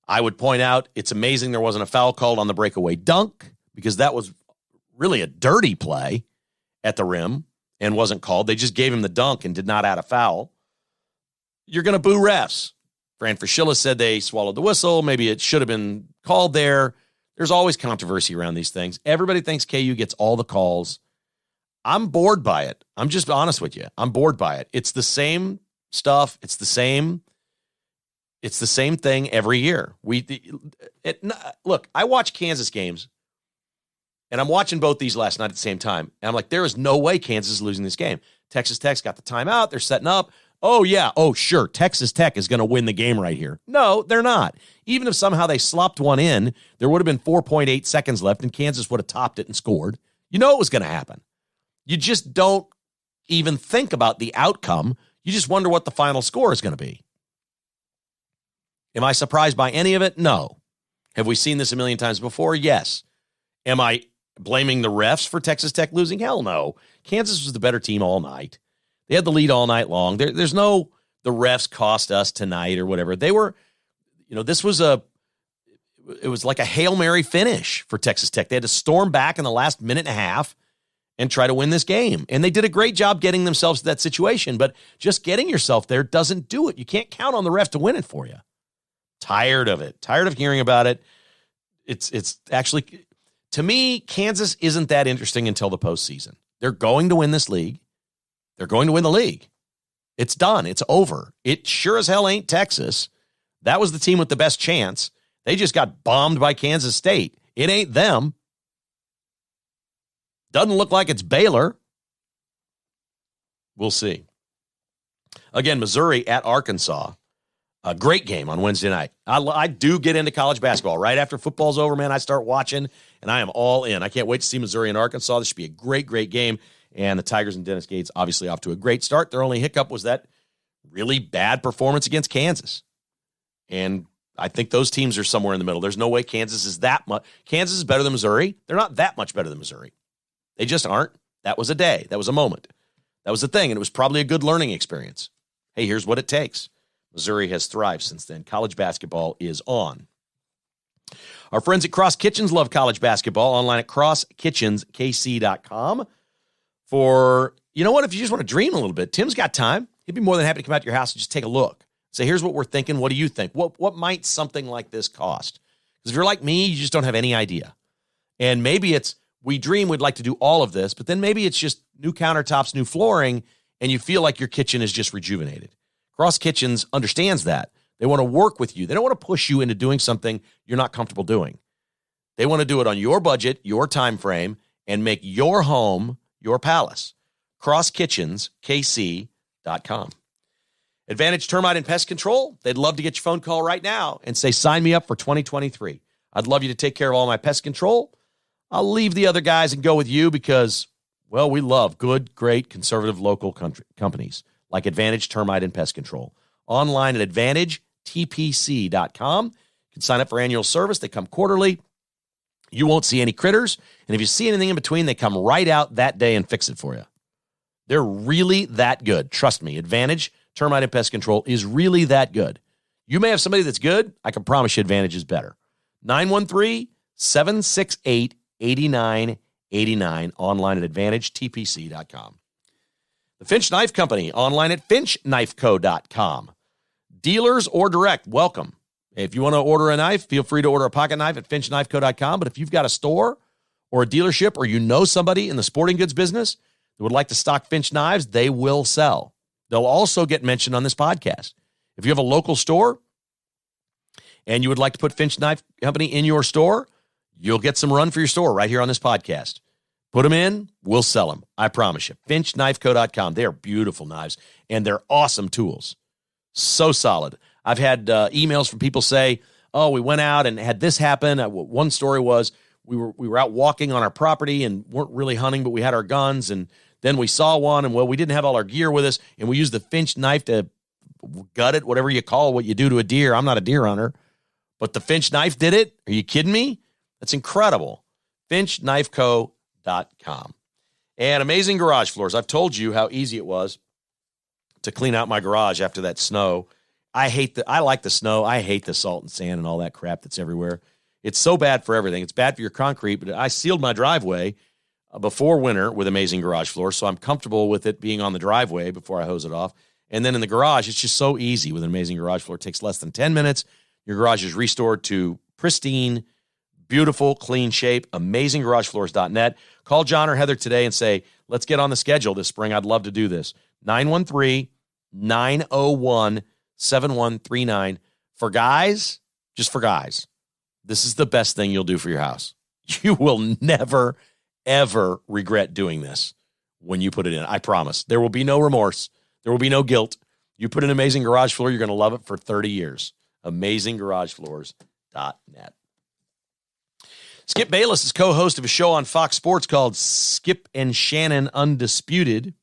I would point out it's amazing there wasn't a foul called on the breakaway dunk because that was really a dirty play at the rim and wasn't called. They just gave him the dunk and did not add a foul. You're going to boo refs. Fran Fraschilla said they swallowed the whistle. Maybe it should have been called there. There's always controversy around these things. Everybody thinks KU gets all the calls. I'm bored by it. I'm just honest with you. I'm bored by it. It's the same stuff. It's the same thing every year. Look, I watch Kansas games, and I'm watching both these last night at the same time. And I'm like, there is no way Kansas is losing this game. Texas Tech's got the timeout. They're setting up. Oh, yeah. Oh, sure. Texas Tech is going to win the game right here. No, they're not. Even if somehow they slopped one in, there would have been 4.8 seconds left, and Kansas would have topped it and scored. You know it was going to happen. You just don't even think about the outcome. You just wonder what the final score is going to be. Am I surprised by any of it? No. Have we seen this a million times before? Yes. Am I blaming the refs for Texas Tech losing? Hell no. Kansas was the better team all night. They had the lead all night long. There's no, the refs cost us tonight or whatever. They were, it was like a Hail Mary finish for Texas Tech. They had to storm back in the last minute and a half and try to win this game. And they did a great job getting themselves to that situation, but just getting yourself there doesn't do it. You can't count on the refs to win it for you. Tired of it. Tired of hearing about it. It's actually, to me, Kansas isn't that interesting until the postseason. They're going to win this league. They're going to win the league. It's done. It's over. It sure as hell ain't Texas. That was the team with the best chance. They just got bombed by Kansas State. It ain't them. Doesn't look like it's Baylor. We'll see. Again, Missouri at Arkansas. A great game on Wednesday night. I do get into college basketball. Right after football's over, man, I start watching, and I am all in. I can't wait to see Missouri and Arkansas. This should be a great, great game. And the Tigers and Dennis Gates obviously off to a great start. Their only hiccup was that really bad performance against Kansas. And I think those teams are somewhere in the middle. There's no way Kansas is that much. Kansas is better than Missouri. They're not that much better than Missouri. They just aren't. That was a day. That was a moment. That was the thing. And it was probably a good learning experience. Hey, here's what it takes. Missouri has thrived since then. College basketball is on. Our friends at Cross Kitchens love college basketball. Online at crosskitchenskc.com. For, you know what, if you just want to dream a little bit, Tim's got time. He'd be more than happy to come out to your house and just take a look. Say, here's what we're thinking. What do you think? What might something like this cost? Because if you're like me, you just don't have any idea. And maybe it's, we dream we'd like to do all of this, but then maybe it's just new countertops, new flooring, and you feel like your kitchen is just rejuvenated. Cross Kitchens understands that. They want to work with you. They don't want to push you into doing something you're not comfortable doing. They want to do it on your budget, your time frame, and make your home your palace. CrossKitchensKC.com. Advantage Termite and Pest Control. They'd love to get your phone call right now and say, sign me up for 2023. I'd love you to take care of all my pest control. I'll leave the other guys and go with you because, well, we love good, great, conservative local companies like Advantage Termite and Pest Control. Online at AdvantageTPC.com. You can sign up for annual service. They come quarterly. You won't see any critters. And if you see anything in between, they come right out that day and fix it for you. They're really that good. Trust me. Advantage Termite and Pest Control is really that good. You may have somebody that's good. I can promise you Advantage is better. 913-768-8989. Online at AdvantageTPC.com. The Finch Knife Company. Online at FinchKnifeCo.com. Dealers or direct, welcome. If you want to order a knife, feel free to order a pocket knife at FinchKnifeCo.com. But if you've got a store or a dealership or you know somebody in the sporting goods business that would like to stock Finch knives, they will sell. They'll also get mentioned on this podcast. If you have a local store and you would like to put Finch Knife Company in your store, you'll get some run for your store right here on this podcast. Put them in, we'll sell them. I promise you. FinchKnifeCo.com. They're beautiful knives, and they're awesome tools. So solid. I've had emails from people say, oh, we went out and had this happen. One story was we were out walking on our property and weren't really hunting, but we had our guns, and then we saw one, and, well, we didn't have all our gear with us, and we used the Finch knife to gut it, whatever you call what you do to a deer. I'm not a deer hunter, but the Finch knife did it. Are you kidding me? That's incredible. FinchKnifeCo.com. And Amazing Garage Floors. I've told you how easy it was to clean out my garage after that snow. I like the snow. I hate the salt and sand and all that crap that's everywhere. It's so bad for everything. It's bad for your concrete, but I sealed my driveway before winter with Amazing Garage Floors, so I'm comfortable with it being on the driveway before I hose it off. And then in the garage, it's just so easy with an Amazing Garage Floor. It takes less than 10 minutes. Your garage is restored to pristine, beautiful, clean shape. AmazingGarageFloors.net. Call John or Heather today and say, let's get on the schedule this spring. I'd love to do this. 913-901-7139. For guys, just for guys, this is the best thing you'll do for your house. You will never, ever regret doing this when you put it in. I promise. There will be no remorse. There will be no guilt. You put an Amazing Garage Floor, you're going to love it for 30 years. AmazingGarageFloors.net. Skip Bayless is co-host of a show on Fox Sports called Skip and Shannon Undisputed.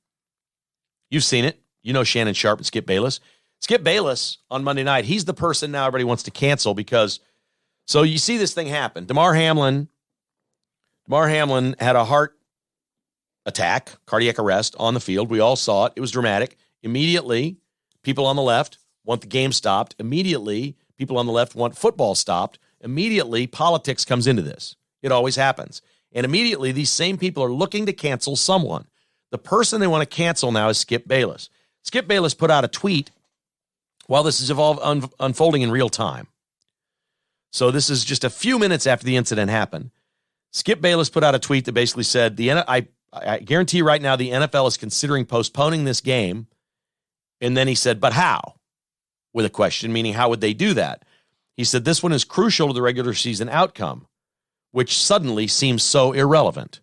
You've seen it. You know Shannon Sharp and Skip Bayless. Skip Bayless on Monday night, he's the person now everybody wants to cancel because, so you see this thing happen. Damar Hamlin had a heart attack, cardiac arrest on the field. We all saw it. It was dramatic. Immediately, people on the left want the game stopped. Immediately, people on the left want football stopped. Immediately, politics comes into this. It always happens. And immediately, these same people are looking to cancel someone. The person they want to cancel now is Skip Bayless. Skip Bayless put out a tweet while this is unfolding in real time. So this is just a few minutes after the incident happened. Skip Bayless put out a tweet that basically said, I guarantee right now the NFL is considering postponing this game. And then he said, but how? With a question, meaning how would they do that? He said, this one is crucial to the regular season outcome, which suddenly seems so irrelevant.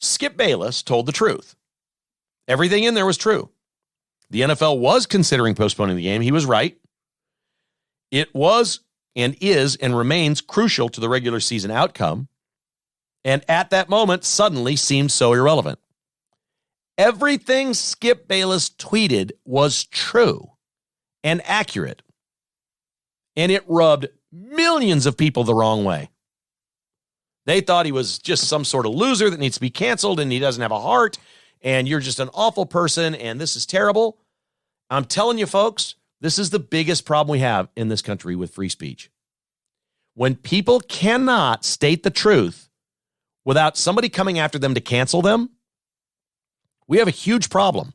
Skip Bayless told the truth. Everything in there was true. The NFL was considering postponing the game. He was right. It was and is and remains crucial to the regular season outcome. And at that moment, suddenly seemed so irrelevant. Everything Skip Bayless tweeted was true and accurate. And it rubbed millions of people the wrong way. They thought he was just some sort of loser that needs to be canceled and he doesn't have a heart and you're just an awful person and this is terrible. I'm telling you, folks, this is the biggest problem we have in this country with free speech. When people cannot state the truth without somebody coming after them to cancel them, we have a huge problem.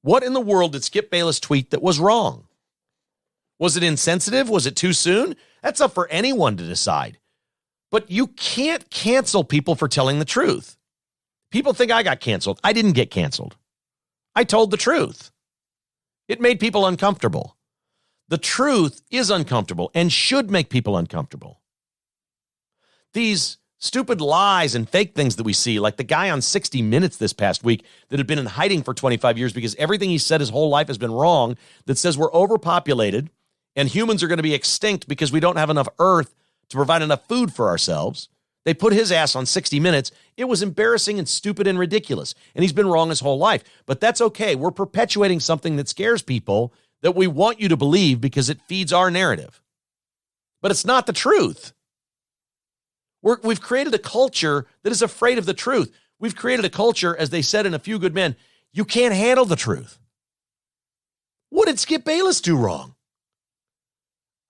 What in the world did Skip Bayless tweet that was wrong? Was it insensitive? Was it too soon? That's up for anyone to decide. But you can't cancel people for telling the truth. People think I got canceled. I didn't get canceled. I told the truth. It made people uncomfortable. The truth is uncomfortable and should make people uncomfortable. These stupid lies and fake things that we see, like the guy on 60 Minutes this past week that had been in hiding for 25 years because everything he said his whole life has been wrong, that says we're overpopulated and humans are going to be extinct because we don't have enough earth to provide enough food for ourselves. They put his ass on 60 Minutes. It was embarrassing and stupid and ridiculous. And he's been wrong his whole life. But that's okay. We're perpetuating something that scares people that we want you to believe because it feeds our narrative. But it's not the truth. We've created a culture that is afraid of the truth. We've created a culture, as they said in A Few Good Men, you can't handle the truth. What did Skip Bayless do wrong?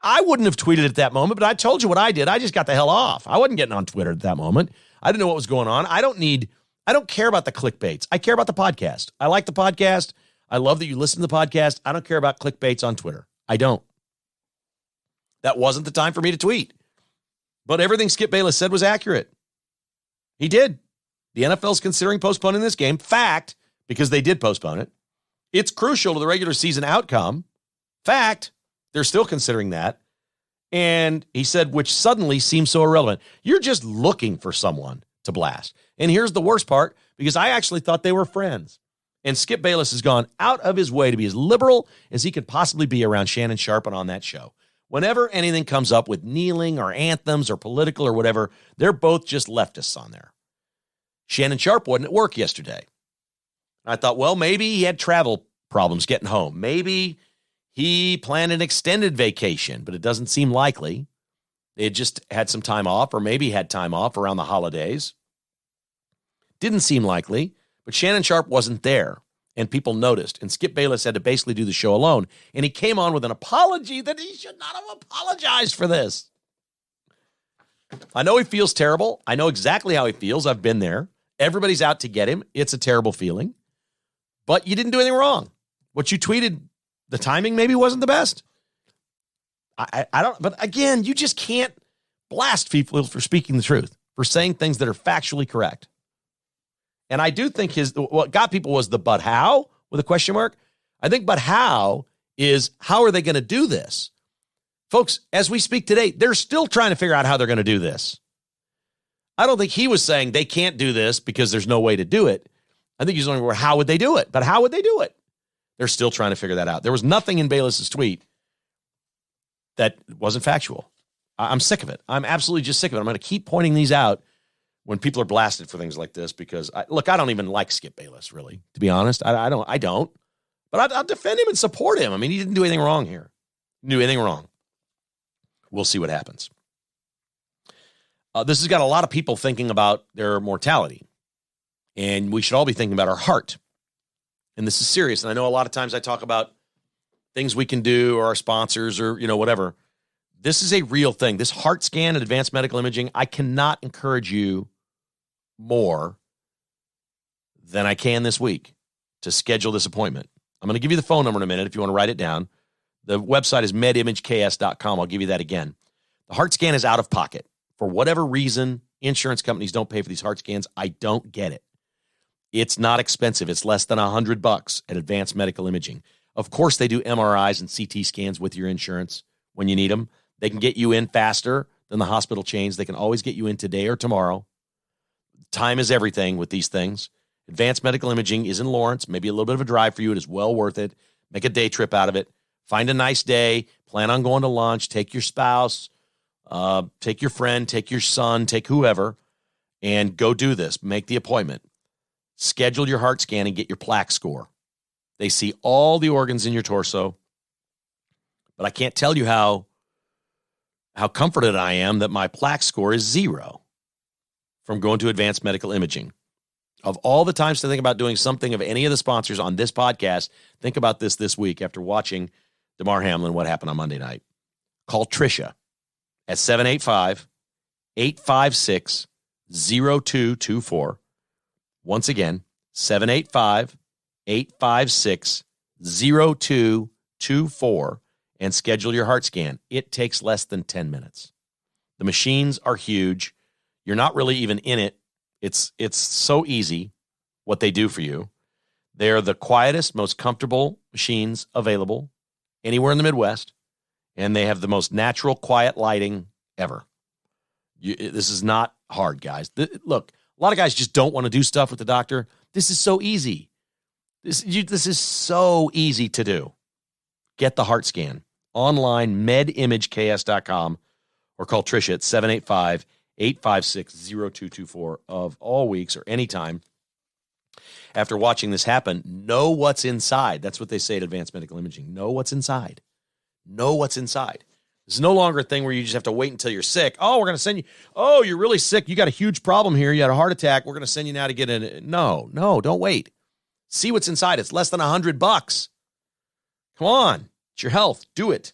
I wouldn't have tweeted at that moment, but I told you what I did. I just got the hell off. I wasn't getting on Twitter at that moment. I didn't know what was going on. I don't care about the clickbaits. I care about the podcast. I like the podcast. I love that you listen to the podcast. I don't care about clickbaits on Twitter. I don't. That wasn't the time for me to tweet. But everything Skip Bayless said was accurate. He did. The NFL's considering postponing this game. Fact, because they did postpone it. It's crucial to the regular season outcome. Fact, they're still considering that. And he said, which suddenly seems so irrelevant. You're just looking for someone to blast. And here's the worst part, because I actually thought they were friends. And Skip Bayless has gone out of his way to be as liberal as he could possibly be around Shannon Sharpe and on that show. Whenever anything comes up with kneeling or anthems or political or whatever, they're both just leftists on there. Shannon Sharpe wasn't at work yesterday. I thought, well, maybe he had travel problems getting home. Maybe he planned an extended vacation, but it doesn't seem likely. They had just had some time off, or maybe had time off around the holidays. Didn't seem likely, but Shannon Sharpe wasn't there, and people noticed. And Skip Bayless had to basically do the show alone, and he came on with an apology that he should not have apologized for this. I know he feels terrible. I know exactly how he feels. I've been there. Everybody's out to get him. It's a terrible feeling. But you didn't do anything wrong. What you tweeted, the timing maybe wasn't the best. I don't, but again, you just can't blast people for speaking the truth, for saying things that are factually correct. And I do think what got people was the but how with a question mark. I think but how is, how are they going to do this? Folks, as we speak today, they're still trying to figure out how they're going to do this. I don't think he was saying they can't do this because there's no way to do it. I think he's wondering, well, how would they do it? But how would they do it? They're still trying to figure that out. There was nothing in Bayless's tweet that wasn't factual. I'm sick of it. I'm absolutely just sick of it. I'm going to keep pointing these out when people are blasted for things like this because, I don't even like Skip Bayless, really, to be honest. I don't. But I'll defend him and support him. I mean, he didn't do anything wrong here. He didn't do anything wrong. We'll see what happens. This has got a lot of people thinking about their mortality. And we should all be thinking about our heart. And this is serious. And I know a lot of times I talk about things we can do or our sponsors or, whatever. This is a real thing. This heart scan and advanced medical imaging, I cannot encourage you more than I can this week to schedule this appointment. I'm going to give you the phone number in a minute if you want to write it down. The website is medimageks.com. I'll give you that again. The heart scan is out of pocket. For whatever reason, insurance companies don't pay for these heart scans. I don't get it. It's not expensive. It's less than $100 at Advanced Medical Imaging. Of course, they do MRIs and CT scans with your insurance when you need them. They can get you in faster than the hospital chains. They can always get you in today or tomorrow. Time is everything with these things. Advanced Medical Imaging is in Lawrence. Maybe a little bit of a drive for you. It is well worth it. Make a day trip out of it. Find a nice day. Plan on going to lunch. Take your spouse. Take your friend. Take your son. Take whoever. And go do this. Make the appointment. Schedule your heart scan and get your plaque score. They see all the organs in your torso. But I can't tell you how comforted I am that my plaque score is 0 from going to Advanced Medical Imaging. Of all the times to think about doing something of any of the sponsors on this podcast, think about this week after watching Damar Hamlin, what happened on Monday night. Call Tricia at 785-856-0224. Once again, 785-856-0224 and schedule your heart scan. It takes less than 10 minutes. The machines are huge. You're not really even in it. It's so easy what they do for you. They're the quietest, most comfortable machines available anywhere in the Midwest, and they have the most natural, quiet lighting ever. This is not hard, guys. Look, a lot of guys just don't want to do stuff with the doctor. This is so easy. This is so easy to do. Get the heart scan. Online, medimageks.com, or call Tricia at 785-856-0224 of all weeks or anytime. After watching this happen, know what's inside. That's what they say at Advanced Medical Imaging. Know what's inside. Know what's inside. This is no longer a thing where you just have to wait until you're sick. Oh, we're going to send you. Oh, you're really sick. You got a huge problem here. You had a heart attack. We're going to send you now to get in. No, don't wait. See what's inside. It's less than $100. Come on. It's your health. Do it.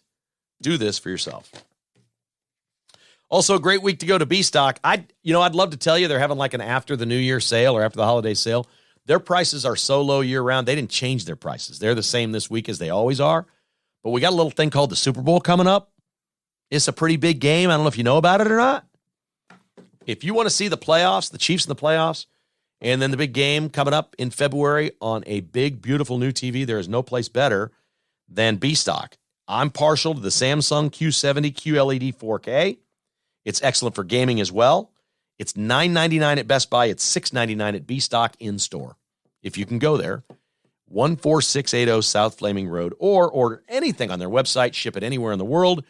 Do this for yourself. Also, a great week to go to B-Stock. I'd love to tell you they're having like an after the New Year sale or after the holiday sale. Their prices are so low year-round, they didn't change their prices. They're the same this week as they always are. But we got a little thing called the Super Bowl coming up. It's a pretty big game. I don't know if you know about it or not. If you want to see the playoffs, the Chiefs in the playoffs, and then the big game coming up in February on a big, beautiful new TV, there is no place better than B-Stock. I'm partial to the Samsung Q70 QLED 4K. It's excellent for gaming as well. It's $9.99 at Best Buy. It's $6.99 at B-Stock in-store. If you can go there, 14680 South Flaming Road, or order anything on their website, ship it anywhere in the world,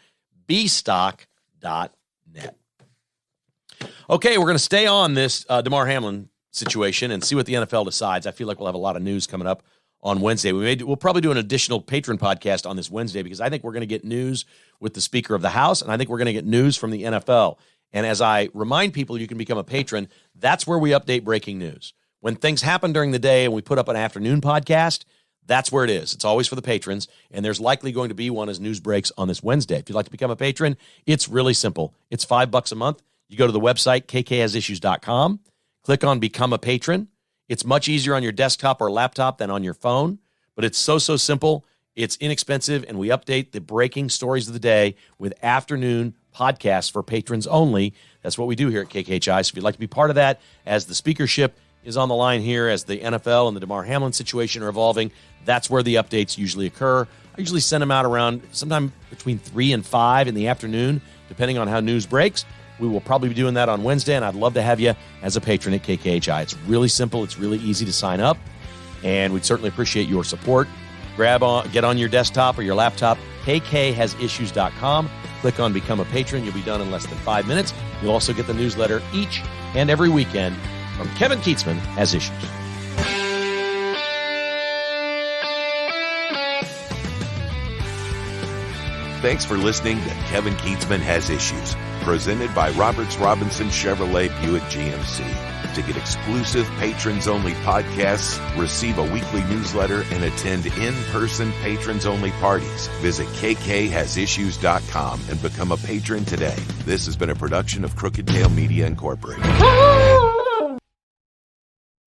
bstock.net. Okay, we're going to stay on this Damar Hamlin situation and see what the NFL decides. I feel like we'll have a lot of news coming up on Wednesday. We'll probably do an additional patron podcast on this Wednesday because I think we're going to get news with the Speaker of the House, and I think we're going to get news from the NFL. And as I remind people, you can become a patron. That's where we update breaking news. When things happen during the day and we put up an afternoon podcast, that's where it is. It's always for the patrons, and there's likely going to be one as news breaks on this Wednesday. If you'd like to become a patron, it's really simple. It's $5 a month. You go to the website, kkhasissues.com, click on Become a Patron. It's much easier on your desktop or laptop than on your phone, but it's so simple. It's inexpensive, and we update the breaking stories of the day with afternoon podcasts for patrons only. That's what we do here at KKHI. So if you'd like to be part of that, as the speakership is on the line here, as the NFL and the Damar Hamlin situation are evolving, that's where the updates usually occur. I usually send them out around sometime between 3 and 5 in the afternoon, depending on how news breaks. We will probably be doing that on Wednesday, and I'd love to have you as a patron at KKHI. It's really simple. It's really easy to sign up, and we'd certainly appreciate your support. Get on your desktop or your laptop, kkhasissues.com. Click on Become a Patron. You'll be done in less than 5 minutes. You'll also get the newsletter each and every weekend from Kevin Kietzman Has Issues. Thanks for listening to Kevin Kietzman Has Issues, presented by Roberts Robinson Chevrolet Buick GMC. To get exclusive patrons-only podcasts, receive a weekly newsletter, and attend in-person patrons-only parties, visit kkhasissues.com and become a patron today. This has been a production of Crooked Tail Media Incorporated.